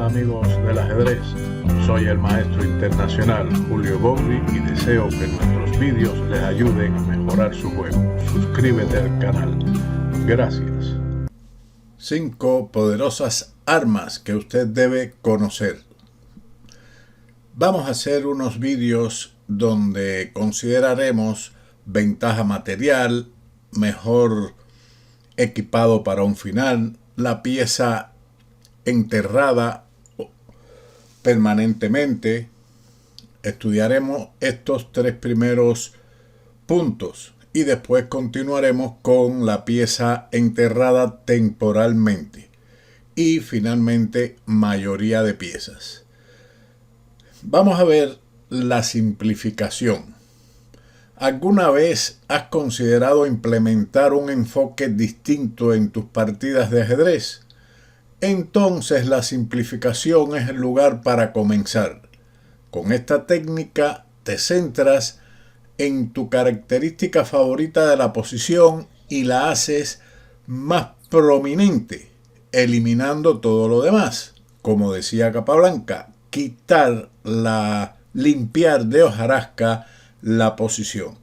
Hola amigos del ajedrez, soy el maestro internacional Julio Bobri y deseo que nuestros vídeos les ayuden a mejorar su juego. Suscríbete al canal. Gracias. 5 poderosas armas que usted debe conocer. Vamos a hacer unos vídeos donde consideraremos ventaja material, mejor equipado para un final, la pieza enterrada permanentemente. Estudiaremos estos 3 primeros puntos y después continuaremos con la pieza enterrada temporalmente y finalmente mayoría de piezas. Vamos a ver la simplificación. ¿Alguna vez has considerado implementar un enfoque distinto en tus partidas de ajedrez? Entonces la simplificación es el lugar para comenzar. Con esta técnica te centras en tu característica favorita de la posición y la haces más prominente, eliminando todo lo demás. Como decía Capablanca, limpiar de hojarasca la posición.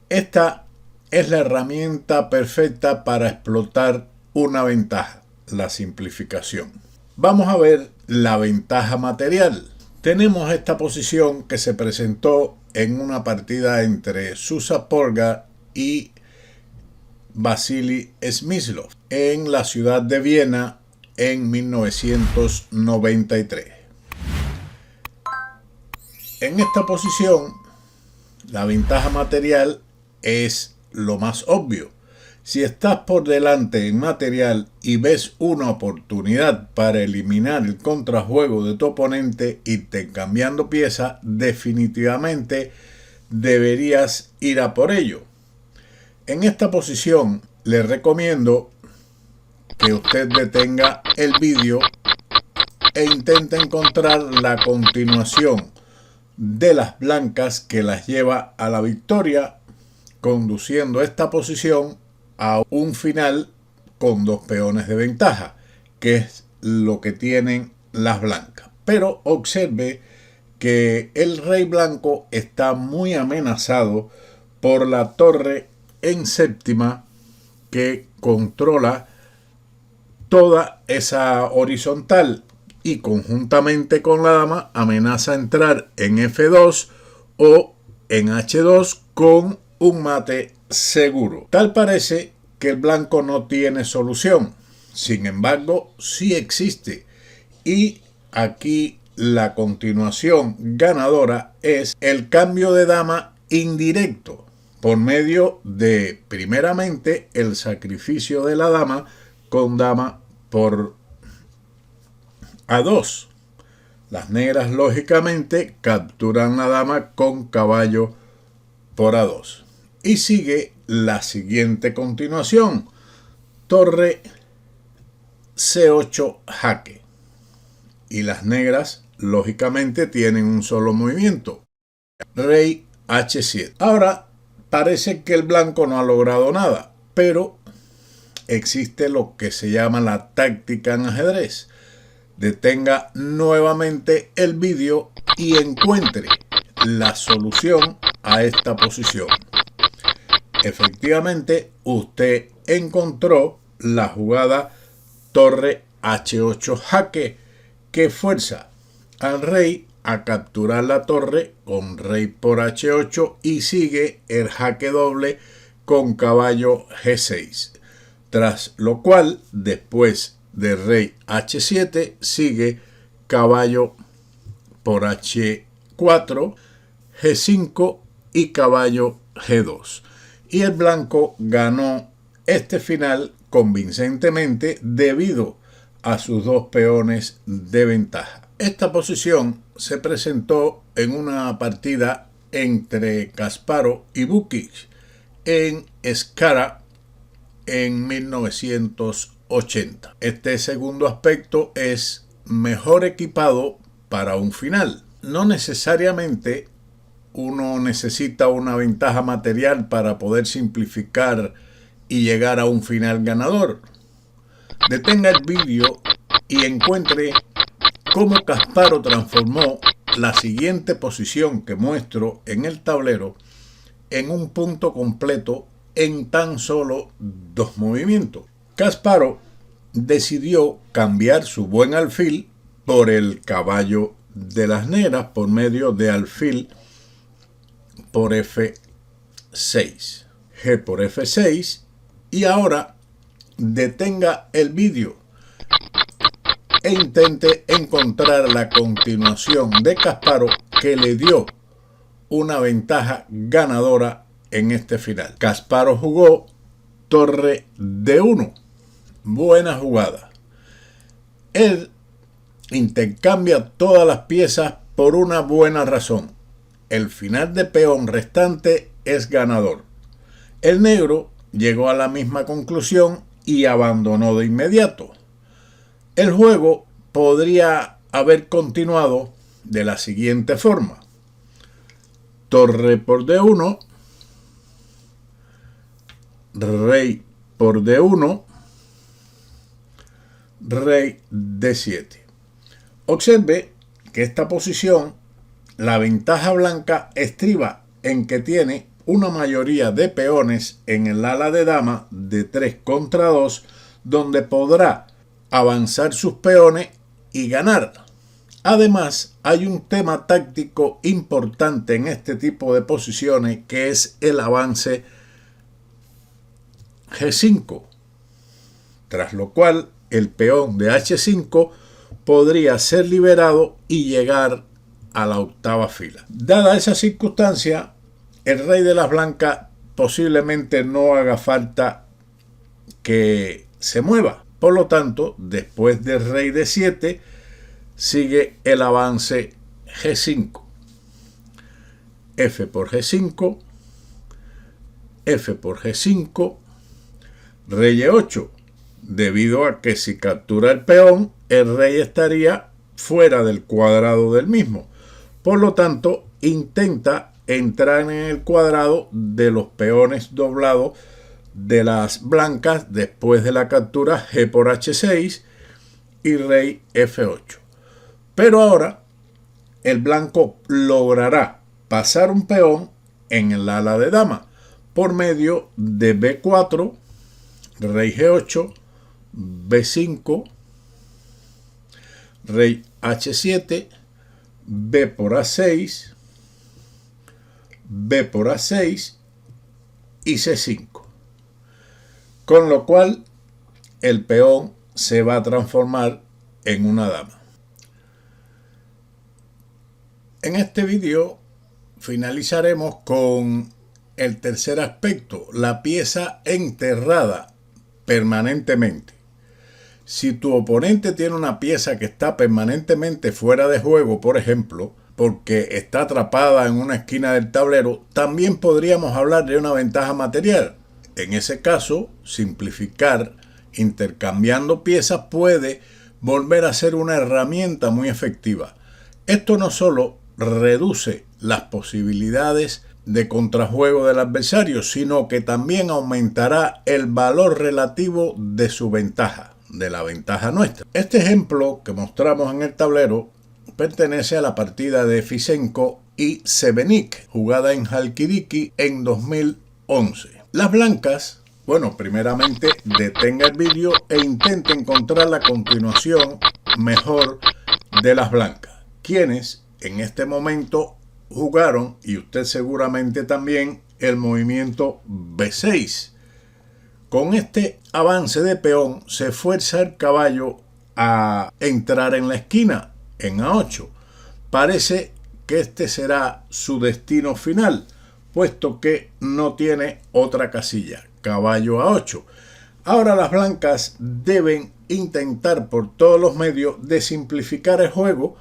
Esta es la herramienta perfecta para explotar una ventaja, la simplificación. Vamos a ver la ventaja material. Tenemos esta posición que se presentó en una partida entre Zsuzsa Polgár y Vasily Smyslov en la ciudad de Viena en 1993. En esta posición, la ventaja material es lo más obvio. Si estás por delante en material y ves una oportunidad para eliminar el contrajuego de tu oponente intercambiando piezas, definitivamente deberías ir a por ello. En esta posición le recomiendo que usted detenga el vídeo e intente encontrar la continuación de las blancas que las lleva a la victoria, conduciendo esta posición a un final con 2 peones de ventaja, que es lo que tienen las blancas. Pero observe que el rey blanco está muy amenazado por la torre en séptima que controla toda esa horizontal y conjuntamente con la dama amenaza entrar en F2 o en H2 con un mate seguro. Tal parece que el blanco no tiene solución. Sin embargo, sí existe. Y aquí la continuación ganadora es el cambio de dama indirecto por medio de, primeramente, el sacrificio de la dama con dama por A2. Las negras, lógicamente, capturan la dama con caballo por A2. Y sigue la siguiente continuación. Torre C8 jaque. Y las negras, lógicamente, tienen un solo movimiento. Rey H7. Ahora, parece que el blanco no ha logrado nada, pero existe lo que se llama la táctica en ajedrez. Detenga nuevamente el vídeo y encuentre la solución a esta posición. Efectivamente, usted encontró la jugada torre H8 jaque, que fuerza al rey a capturar la torre con rey por H8 y sigue el jaque doble con caballo G6. Tras lo cual, después de rey H7, sigue caballo por H4, G5 y caballo G2. Y el blanco ganó este final convincentemente debido a sus 2 peones de ventaja. Esta posición se presentó en una partida entre Kasparov y Vukic en Skara en 1980. Este segundo aspecto es mejor equipado para un final. No necesariamente uno necesita una ventaja material para poder simplificar y llegar a un final ganador. Detenga el vídeo y encuentre cómo Kasparov transformó la siguiente posición que muestro en el tablero en un punto completo en tan solo 2 movimientos. Kasparov decidió cambiar su buen alfil por el caballo de las negras por medio de alfil por F6, G por F6, y ahora detenga el vídeo e intente encontrar la continuación de Kasparov que le dio una ventaja ganadora en este final. Kasparov jugó torre D1. Buena jugada. Él intercambia todas las piezas por una buena razón. El final de peón restante es ganador. El negro llegó a la misma conclusión y abandonó de inmediato. El juego podría haber continuado de la siguiente forma: torre por D1, rey por D1, rey D7. Observe que esta posición, la ventaja blanca estriba en que tiene una mayoría de peones en el ala de dama de 3 contra 2, donde podrá avanzar sus peones y ganar. Además, hay un tema táctico importante en este tipo de posiciones, que es el avance G5, tras lo cual el peón de H5 podría ser liberado y llegar a la octava fila. Dada esa circunstancia, el rey de las blancas posiblemente no haga falta que se mueva. Por lo tanto, después del rey D7 sigue el avance G5, F por G5, F por G5, rey E8, debido a que si captura el peón, el rey estaría fuera del cuadrado del mismo. Por lo tanto, intenta entrar en el cuadrado de los peones doblados de las blancas después de la captura G por H6 y rey F8. Pero ahora el blanco logrará pasar un peón en el ala de dama por medio de B4, rey G8, B5, rey H7, B por A6, B por A6 y C5. Con lo cual el peón se va a transformar en una dama. En este vídeo finalizaremos con el tercer aspecto, la pieza enterrada permanentemente. Si tu oponente tiene una pieza que está permanentemente fuera de juego, por ejemplo, porque está atrapada en una esquina del tablero, también podríamos hablar de una ventaja material. En ese caso, simplificar intercambiando piezas puede volver a ser una herramienta muy efectiva. Esto no solo reduce las posibilidades de contrajuego del adversario, sino que también aumentará el valor relativo de su ventaja, de la ventaja nuestra. Este ejemplo que mostramos en el tablero pertenece a la partida de Fisenko y Sebenik, jugada en Halkidiki en 2011. Las blancas, primeramente detenga el vídeo e intente encontrar la continuación mejor de las blancas, quienes en este momento jugaron, y usted seguramente también, el movimiento B6. Con este avance de peón se fuerza el caballo a entrar en la esquina, en A8. Parece que este será su destino final, puesto que no tiene otra casilla, caballo A8. Ahora las blancas deben intentar por todos los medios de simplificar el juego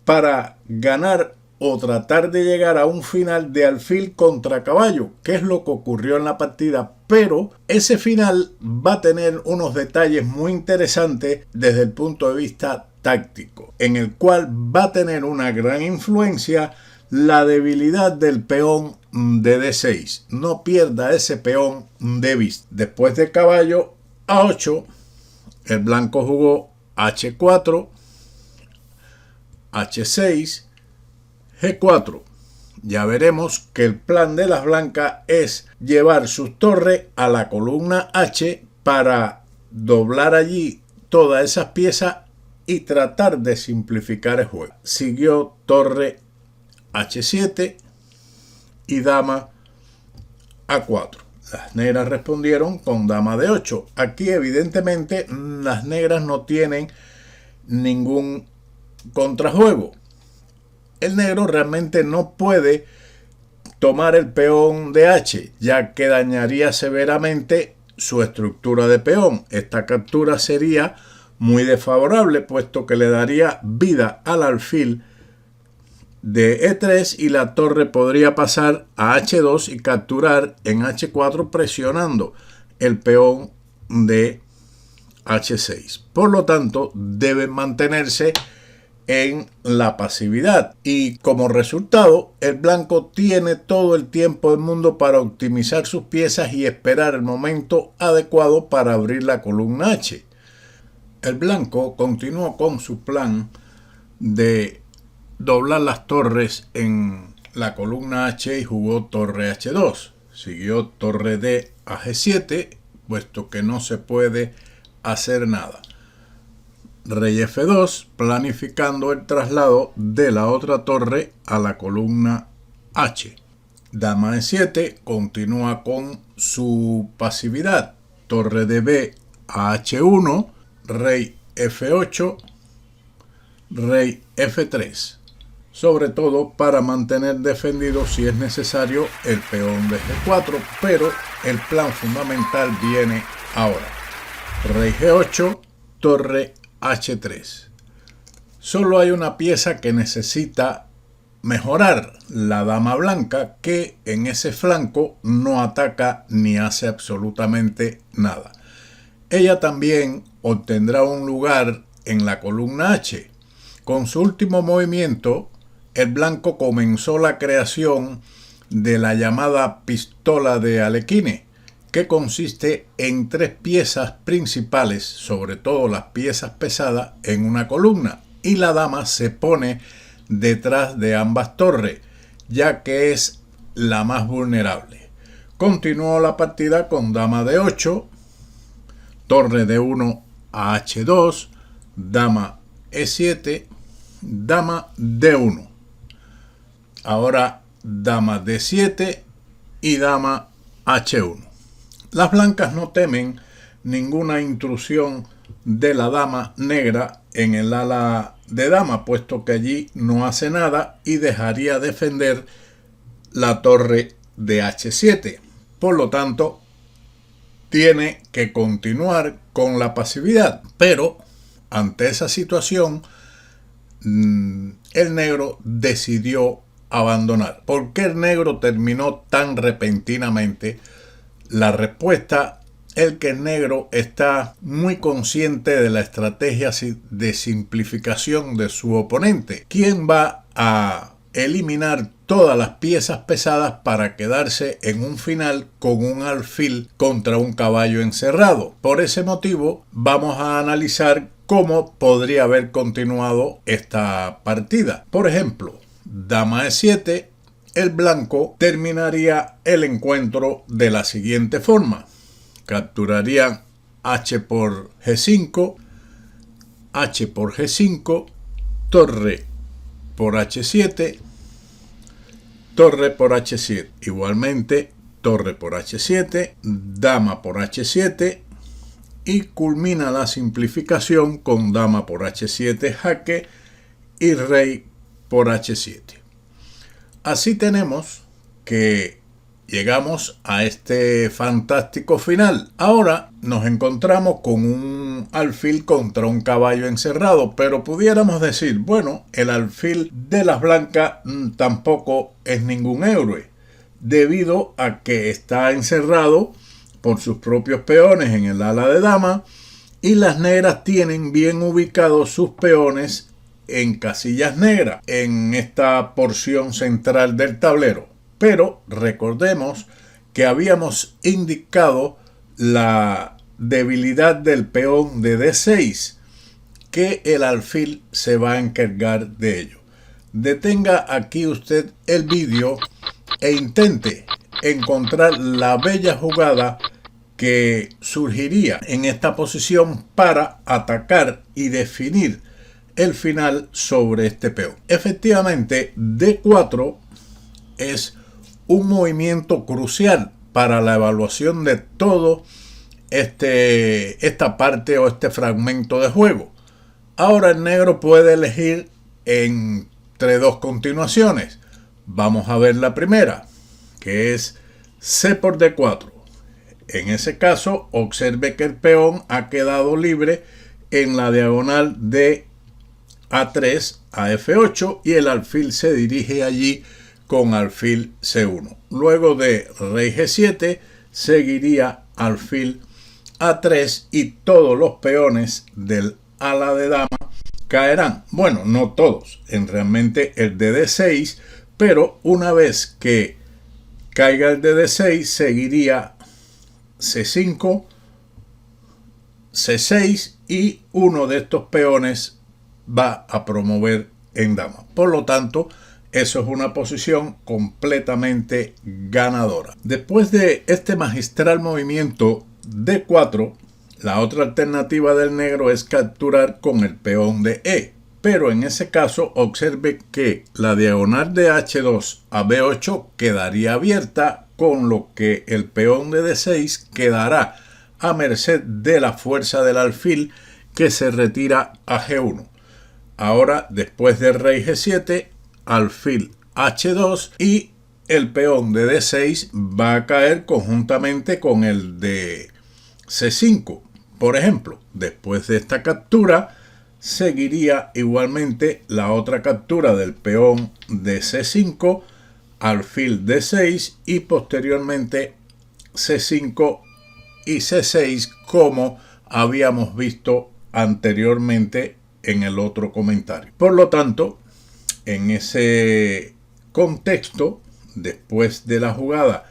para ganar o tratar de llegar a un final de alfil contra caballo, que es lo que ocurrió en la partida, pero ese final va a tener unos detalles muy interesantes desde el punto de vista táctico, en el cual va a tener una gran influencia la debilidad del peón de D6. No pierda ese peón de vista. Después de caballo A8, el blanco jugó H4, H6, G4. Ya veremos que el plan de las blancas es llevar sus torres a la columna H para doblar allí todas esas piezas y tratar de simplificar el juego. Siguió torre H7 y dama A4. Las negras respondieron con dama D8. Aquí evidentemente las negras no tienen ningún contrajuego. El negro realmente no puede tomar el peón de H, ya que dañaría severamente su estructura de peón. Esta captura sería muy desfavorable, puesto que le daría vida al alfil de E3 y la torre podría pasar a H2 y capturar en H4 presionando el peón de H6. Por lo tanto, deben mantenerse en la pasividad y como resultado el blanco tiene todo el tiempo del mundo para optimizar sus piezas y esperar el momento adecuado para abrir la columna H. El blanco continuó con su plan de doblar las torres en la columna H y jugó torre H2. Siguió torre D a G7, puesto que no se puede hacer nada. Rey F2, planificando el traslado de la otra torre a la columna H. Dama E7 continúa con su pasividad. Torre de B a H1, rey F8, rey F3. Sobre todo para mantener defendido si es necesario el peón de G4, pero el plan fundamental viene ahora. Rey G8, torre H3. Solo hay una pieza que necesita mejorar, la dama blanca, que en ese flanco no ataca ni hace absolutamente nada. Ella también obtendrá un lugar en la columna H. Con su último movimiento, el blanco comenzó la creación de la llamada pistola de Alekhine, que consiste en 3 piezas principales, sobre todo las piezas pesadas, en una columna, y la dama se pone detrás de ambas torres, ya que es la más vulnerable. Continuó la partida con dama D8, torre D1 a H2, dama E7, dama D1. Ahora dama D7 y dama H1. Las blancas no temen ninguna intrusión de la dama negra en el ala de dama, puesto que allí no hace nada y dejaría defender la torre de H7. Por lo tanto, tiene que continuar con la pasividad. Pero ante esa situación, el negro decidió abandonar. ¿Por qué el negro terminó tan repentinamente? La respuesta es que el negro está muy consciente de la estrategia de simplificación de su oponente, quien va a eliminar todas las piezas pesadas para quedarse en un final con un alfil contra un caballo encerrado. Por ese motivo, vamos a analizar cómo podría haber continuado esta partida. Por ejemplo, dama E7, el blanco terminaría el encuentro de la siguiente forma. Capturarían H por G5, H por G5, torre por H7, torre por H7. Igualmente, torre por H7, dama por H7 y culmina la simplificación con dama por H7 jaque y rey por H7. Así tenemos que llegamos a este fantástico final. Ahora nos encontramos con un alfil contra un caballo encerrado, pero pudiéramos decir, bueno, el alfil de las blancas tampoco es ningún héroe, debido a que está encerrado por sus propios peones en el ala de dama y las negras tienen bien ubicados sus peones en casillas negras en esta porción central del tablero. Pero recordemos que habíamos indicado la debilidad del peón de D6 que el alfil se va a encargar de ello. Detenga aquí usted el vídeo e intente encontrar la bella jugada que surgiría en esta posición para atacar y definir el final sobre este peón. Efectivamente, D4 es un movimiento crucial para la evaluación de todo esta parte o este fragmento de juego. Ahora el negro puede elegir entre dos continuaciones. Vamos a ver la primera, que es C por D4. En ese caso, observe que el peón ha quedado libre en la diagonal de A3 a F8 y el alfil se dirige allí con alfil C1. Luego de rey G7 seguiría alfil A3 y todos los peones del ala de dama caerán. Bueno, no todos, realmente el de D6, pero una vez que caiga el de D6 seguiría C5, C6 y uno de estos peones va a promover en dama. Por lo tanto, eso es una posición completamente ganadora. Después de este magistral movimiento D4, la otra alternativa del negro es capturar con el peón de E. Pero en ese caso observe que la diagonal de H2 a B8 quedaría abierta, con lo que el peón de D6 quedará a merced de la fuerza del alfil que se retira a G1. Ahora, después del rey G7, alfil H2 y el peón de D6 va a caer conjuntamente con el de C5. Por ejemplo, después de esta captura, seguiría igualmente la otra captura del peón de C5, alfil D6 y posteriormente C5 y C6, como habíamos visto anteriormente en el otro comentario. Por lo tanto, en ese contexto, después de la jugada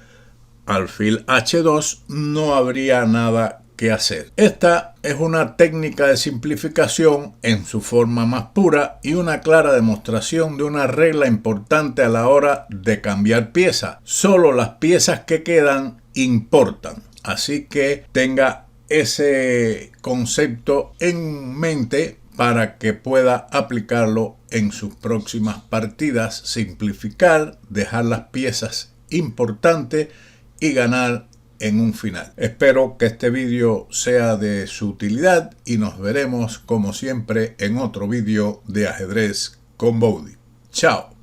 alfil H2, no habría nada que hacer. Esta es una técnica de simplificación en su forma más pura y una clara demostración de una regla importante a la hora de cambiar piezas. Solo las piezas que quedan importan. Así que tenga ese concepto en mente para que pueda aplicarlo en sus próximas partidas, simplificar, dejar las piezas importantes y ganar en un final. Espero que este vídeo sea de su utilidad y nos veremos como siempre en otro vídeo de ajedrez con Bowdy. Chao.